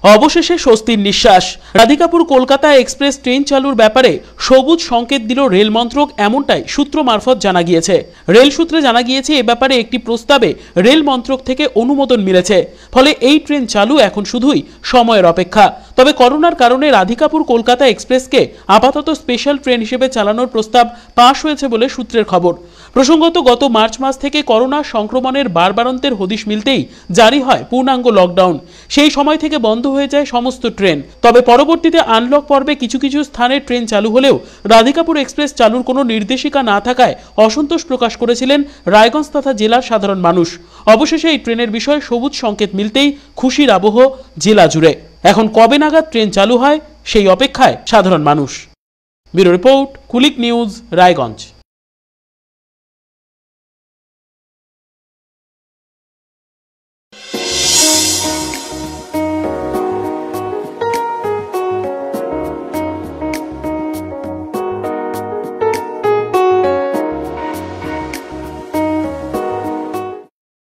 অবশেষে স্বস্তির নিঃশ্বাস। রাধিকাপুর কলকাতা এক্সপ্রেস ট্রেন চালুর ব্যাপারে সবুজ সংকেত দিল রেল মন্ত্রক, এমনটাই সূত্র মারফত জানা গিয়েছে। রেল সূত্রে জানা গিয়েছে এ ব্যাপারে একটি প্রস্তাবে রেল মন্ত্রক থেকে অনুমোদন মিলেছে। ফলে এই ট্রেন চালু এখন শুধুই সময়ের অপেক্ষা। তবে করোনার কারণে রাধিকাপুর কলকাতা এক্সপ্রেসকে আপাতত স্পেশাল ট্রেন হিসেবে চালানোর প্রস্তাব পাশ হয়েছে বলে সূত্রের খবর। প্রসঙ্গত, গত মার্চ মাস থেকে করোনা সংক্রমণের বাড়বাড়ন্তের হদিশ মিলতেই জারি হয় পূর্ণাঙ্গ লকডাউন। সেই সময় থেকে বন্ধ হয়ে যায় সমস্ত ট্রেন। তবে পরবর্তীতে আনলক পর্বে কিছু কিছু স্থানে ট্রেন চালু হলেও রাধিকাপুর এক্সপ্রেস চালুর কোনো নির্দেশিকা না থাকায় অসন্তোষ প্রকাশ করেছিলেন রায়গঞ্জ তথা জেলার সাধারণ মানুষ। অবশেষে এই ট্রেনের বিষয়ে সবুজ সংকেত মিলতেই খুশির আবহ জেলা জুড়ে। এখন কবে নাগাদ ট্রেন চালু হয় সেই অপেক্ষায় সাধারণ মানুষ। Bureau report, Kulik news, Raiganj.